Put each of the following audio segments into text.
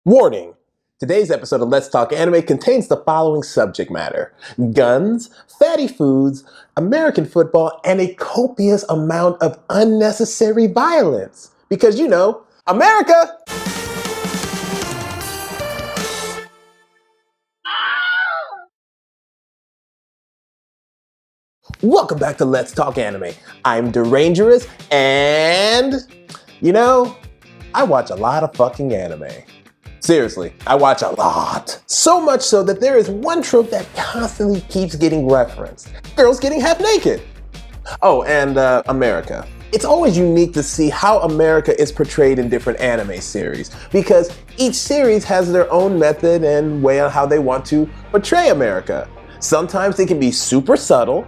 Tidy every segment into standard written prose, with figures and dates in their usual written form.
Warning! Today's episode of Let's Talk Anime contains the following subject matter: guns, fatty foods, American football, and a copious amount of unnecessary violence. Because, America! Welcome back to Let's Talk Anime. I'm Derangerous, and, I watch a lot of fucking anime. Seriously, I watch a lot. So much so that there is one trope that constantly keeps getting referenced: girls getting half naked. Oh, and America. It's always unique to see how America is portrayed in different anime series, because each series has their own method and way on how they want to portray America. Sometimes it can be super subtle,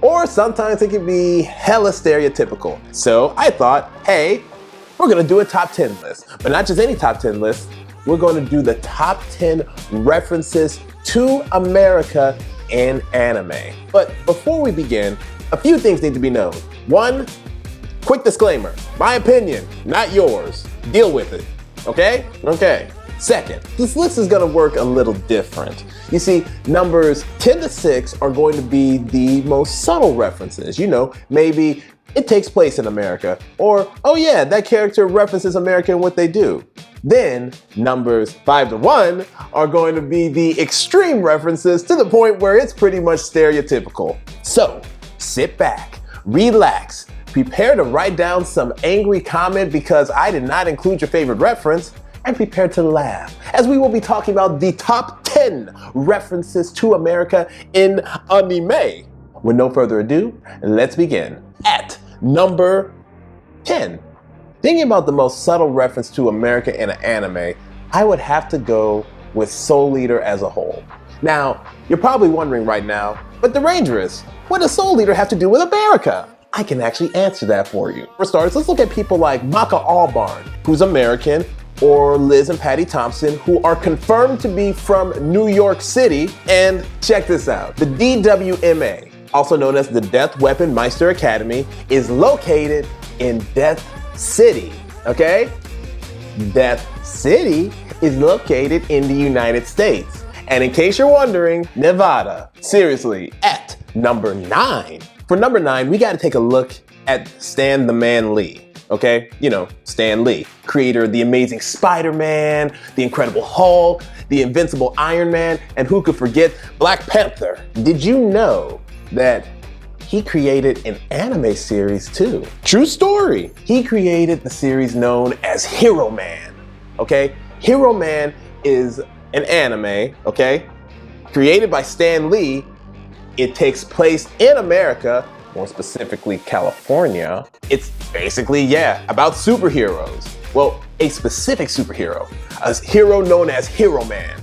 or sometimes it can be hella stereotypical. So I thought, hey, we're gonna do a top 10 list, but not just any top 10 list. We're going to do the top 10 references to America in anime. But before we begin, a few things need to be known. One, quick disclaimer: my opinion, not yours. Deal with it, okay? Okay. Second, this list is going to work a little different. You see, numbers 10 to 6 are going to be the most subtle references. Maybe it takes place in America, or, oh yeah, that character references America and what they do. Then, numbers 5 to 1 are going to be the extreme references to the point where it's pretty much stereotypical. So, sit back, relax, prepare to write down some angry comment because I did not include your favorite reference, and prepare to laugh, as we will be talking about the top 10 references to America in anime. With no further ado, let's begin. At number 10. Thinking about the most subtle reference to America in an anime, I would have to go with Soul Eater as a whole. Now, you're probably wondering right now, but Derangerous, what does Soul Eater have to do with America? I can actually answer that for you. For starters, let's look at people like Maka Allbarn, who's American, or Liz and Patty Thompson, who are confirmed to be from New York City. And check this out, the DWMA, also known as the Death Weapon Meister Academy, is located in Death City, okay? Death City is located in the United States. And in case you're wondering, Nevada. Seriously, at number 9. For number 9, we gotta take a look at Stan the Man Lee, okay? Stan Lee, creator of the Amazing Spider-Man, the Incredible Hulk, the Invincible Iron Man, and who could forget Black Panther. Did you know that he created an anime series too? True story. He created the series known as Hero Man, okay? Hero Man is an anime, okay? Created by Stan Lee. It takes place in America, more specifically California. It's basically, about superheroes. Well, a specific superhero, a hero known as Hero Man.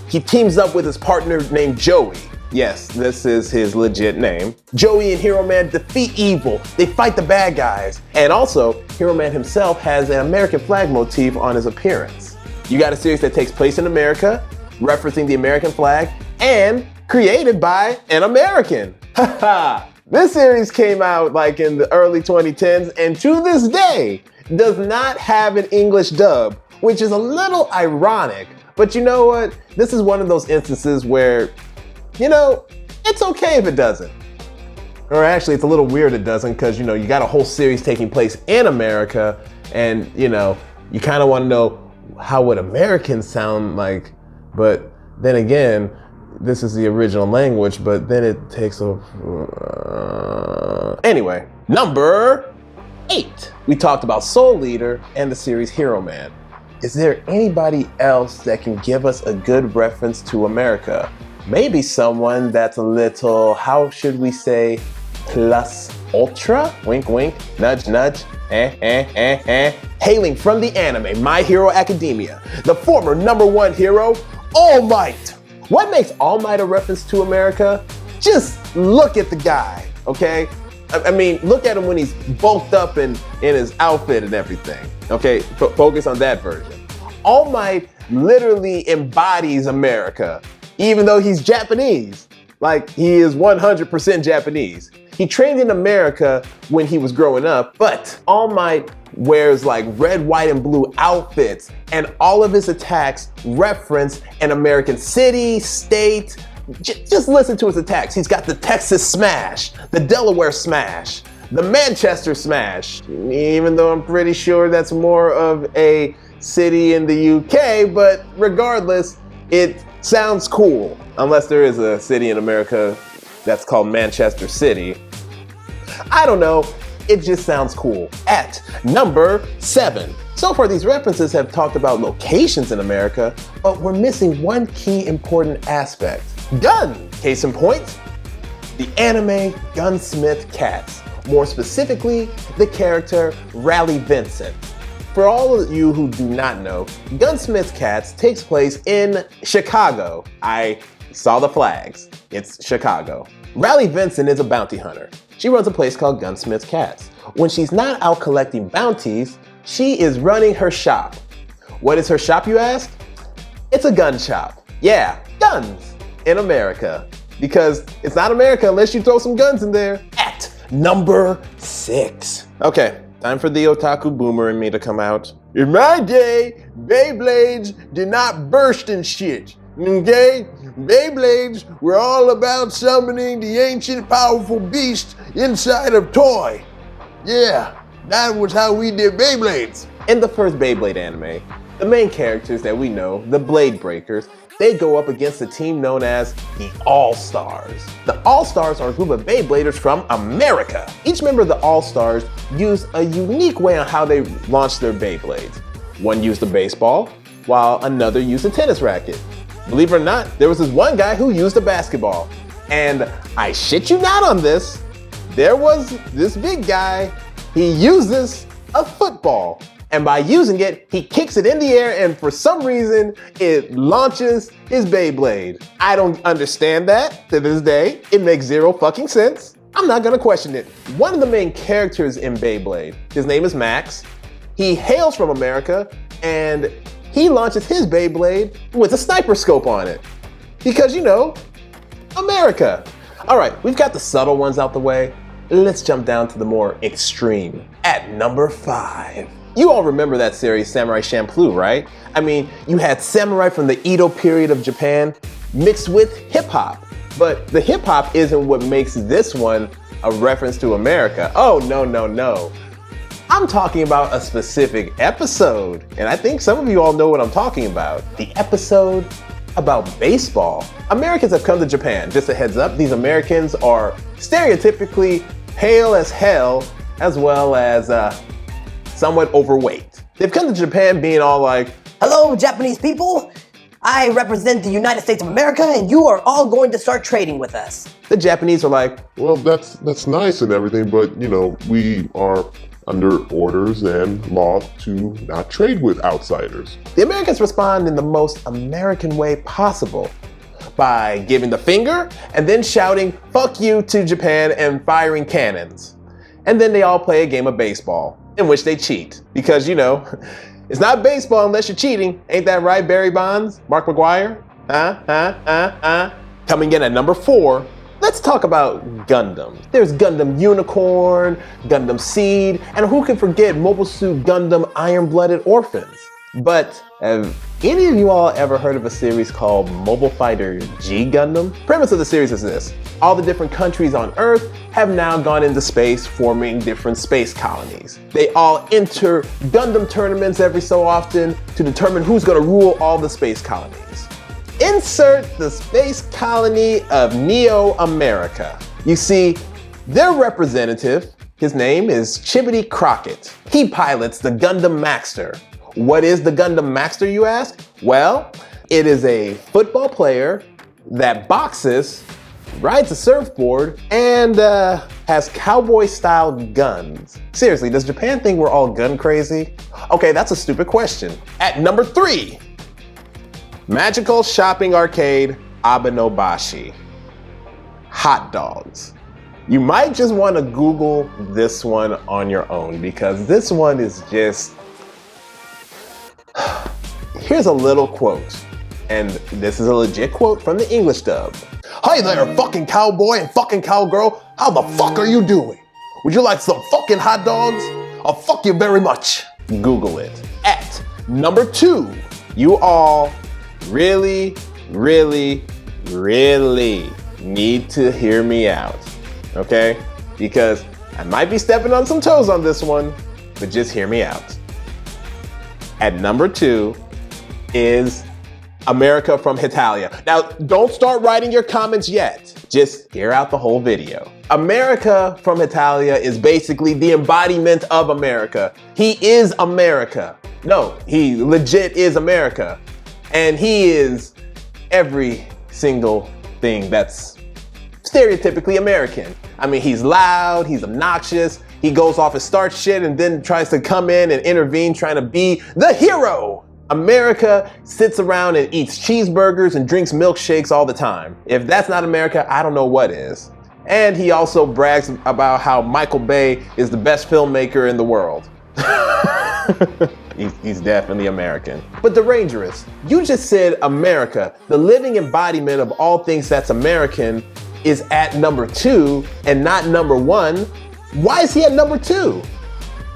He teams up with his partner named Joey. Yes, this is his legit name. Joey and Hero Man defeat evil. They fight the bad guys. And also, Hero Man himself has an American flag motif on his appearance. You got a series that takes place in America, referencing the American flag, and created by an American. Haha! This series came out in the early 2010s, and to this day, does not have an English dub, which is a little ironic. But you know what? This is one of those instances where it's okay if it doesn't. Or actually, it's a little weird it doesn't, because, you got a whole series taking place in America, and, you kind of want to know how would Americans sound like, but then again, this is the original language, but then it takes a... Anyway, number 8. We talked about Soul Eater and the series Hero Man. Is there anybody else that can give us a good reference to America? Maybe someone that's a little, how should we say, plus ultra? Wink, wink, nudge, nudge, Hailing from the anime My Hero Academia, the former #1 hero, All Might. What makes All Might a reference to America? Just look at the guy, okay? I mean, look at him when he's bulked up in his outfit and everything, okay? Focus on that version. All Might literally embodies America, even though he's Japanese. He is 100% Japanese. He trained in America when he was growing up, but All Might wears like red, white, and blue outfits, and all of his attacks reference an American city, state. Just listen to his attacks. He's got the Texas Smash, the Delaware Smash, the Manchester Smash, even though I'm pretty sure that's more of a city in the UK, but regardless, it sounds cool. Unless there is a city in America that's called Manchester City. I don't know, it just sounds cool. At number 7. So far, these references have talked about locations in America, but we're missing one key important aspect. Gun! Case in point, the anime Gunsmith Cats. More specifically, the character Raleigh Vincent. For all of you who do not know, Gunsmith Cats takes place in Chicago. I saw the flags. It's Chicago. Raleigh Vincent is a bounty hunter. She runs a place called Gunsmith Cats. When she's not out collecting bounties, she is running her shop. What is her shop, you ask? It's a gun shop. Yeah, guns in America. Because it's not America unless you throw some guns in there. At number 6. Okay, time for the otaku boomer in me to come out. In my day, Beyblades did not burst and shit. Okay? Beyblades were all about summoning the ancient powerful beast inside of toy. Yeah, that was how we did Beyblades. In the first Beyblade anime, the main characters that we know, the Blade Breakers, they go up against a team known as the All-Stars. The All-Stars are a group of Beybladers from America. Each member of the All-Stars used a unique way on how they launched their Beyblades. One used a baseball, while another used a tennis racket. Believe it or not, there was this one guy who used a basketball. And I shit you not on this, there was this big guy, he uses a football. And by using it, he kicks it in the air and for some reason, it launches his Beyblade. I don't understand that to this day. It makes zero fucking sense. I'm not gonna question it. One of the main characters in Beyblade, his name is Max. He hails from America and he launches his Beyblade with a sniper scope on it. Because, you know, America. All right, we've got the subtle ones out the way. Let's jump down to the more extreme. At number 5. You all remember that series, Samurai Champloo, right? I mean, you had samurai from the Edo period of Japan mixed with hip hop. But the hip hop isn't what makes this one a reference to America. Oh, no, no, no. I'm talking about a specific episode. And I think some of you all know what I'm talking about. The episode about baseball. Americans have come to Japan. Just a heads up, these Americans are stereotypically pale as hell, as well as somewhat overweight. They've come to Japan being all like, "Hello, Japanese people. I represent the United States of America, and you are all going to start trading with us." The Japanese are like, "Well, that's nice and everything, but you know, we are under orders and law to not trade with outsiders." The Americans respond in the most American way possible by giving the finger and then shouting, "Fuck you" to Japan and firing cannons. And then they all play a game of baseball in which they cheat. Because, you know, it's not baseball unless you're cheating. Ain't that right, Barry Bonds? Mark McGuire? Coming in at number 4, let's talk about Gundam. There's Gundam Unicorn, Gundam Seed, and who can forget Mobile Suit Gundam Iron-Blooded Orphans? But have any of you all ever heard of a series called Mobile Fighter G Gundam? Premise of the series is this. All the different countries on Earth have now gone into space, forming different space colonies. They all enter Gundam tournaments every so often to determine who's gonna rule all the space colonies. Insert the space colony of Neo America. You see, their representative, his name is Chibity Crockett. He pilots the Gundam Maxter. What is the Gundam Maxter, you ask? Well, it is a football player that boxes, rides a surfboard, and has cowboy-style guns. Seriously, does Japan think we're all gun crazy? Okay, that's a stupid question. At number 3, Magical Shopping Arcade Abenobashi. Hot dogs. You might just want to Google this one on your own because this one is just... Here's a little quote, and this is a legit quote from the English dub. Hi there, fucking cowboy and fucking cowgirl. How the fuck are you doing? Would you like some fucking hot dogs? I'll fuck you very much. Google it. At number 2, you all really, really, really need to hear me out, okay? Because I might be stepping on some toes on this one, but just hear me out. At number 2 is America from Italia. Now, don't start writing your comments yet. Just hear out the whole video. America from Italia is basically the embodiment of America. He is America. No, he legit is America. And he is every single thing that's stereotypically American. I mean, he's loud, he's obnoxious, he goes off and starts shit and then tries to come in and intervene trying to be the hero. America sits around and eats cheeseburgers and drinks milkshakes all the time. If that's not America, I don't know what is. And he also brags about how Michael Bay is the best filmmaker in the world. He's definitely American. But the Dangerous, you just said America, the living embodiment of all things that's American, is at number 2 and not number 1. Why is he at number 2?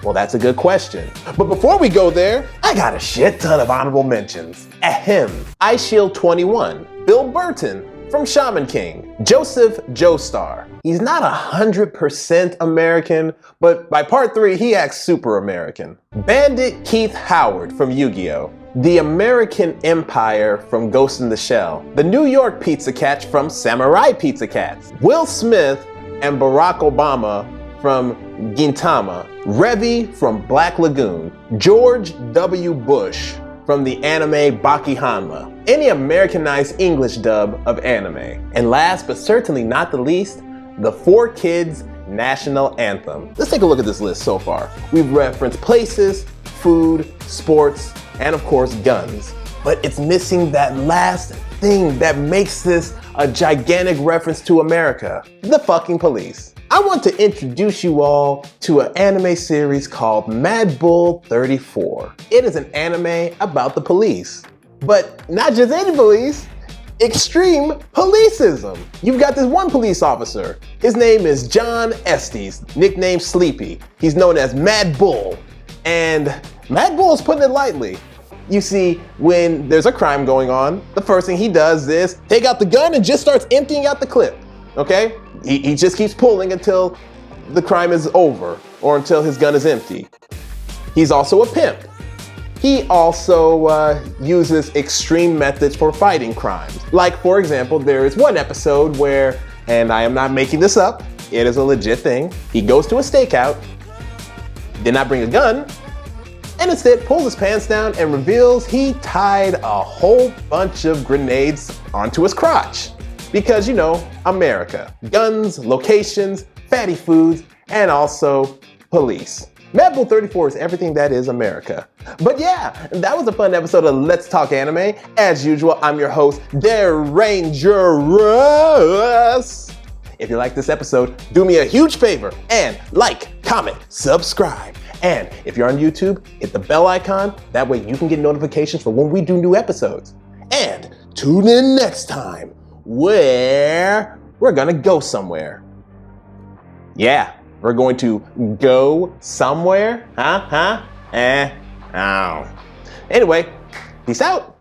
Well, that's a good question. But before we go there, I got a shit ton of honorable mentions. Ahem. Ice Shield 21, Bill Burton from Shaman King, Joseph Joestar. He's not 100% American, but by part 3, he acts super American. Bandit Keith Howard from Yu-Gi-Oh! The American Empire from Ghost in the Shell. The New York Pizza Cat from Samurai Pizza Cats. Will Smith and Barack Obama from Gintama, Revy from Black Lagoon, George W. Bush from the anime Baki Hanma, any Americanized English dub of anime. And last but certainly not the least, the 4Kids National Anthem. Let's take a look at this list so far. We've referenced places, food, sports, and of course guns. But it's missing that last thing that makes this a gigantic reference to America, the fucking police. I want to introduce you all to an anime series called Mad Bull 34. It is an anime about the police, but not just any police, extreme policeism. You've got this one police officer. His name is John Estes, nicknamed Sleepy. He's known as Mad Bull, and Mad Bull is putting it lightly. You see, when there's a crime going on, the first thing he does is take out the gun and just starts emptying out the clip, okay? He just keeps pulling until the crime is over or until his gun is empty. He's also a pimp. He also uses extreme methods for fighting crimes. Like, for example, there is one episode where, and I am not making this up, it is a legit thing, he goes to a stakeout, did not bring a gun, and instead pulls his pants down and reveals he tied a whole bunch of grenades onto his crotch. Because, you know, America. Guns, locations, fatty foods, and also police. Mad Bull 34 is everything that is America. But yeah, that was a fun episode of Let's Talk Anime. As usual, I'm your host, Dangerous. If you like this episode, do me a huge favor and like, comment, subscribe. And if you're on YouTube, hit the bell icon. That way you can get notifications for when we do new episodes. And tune in next time, where we're gonna go somewhere. Yeah, we're going to go somewhere? Oh. Anyway, peace out.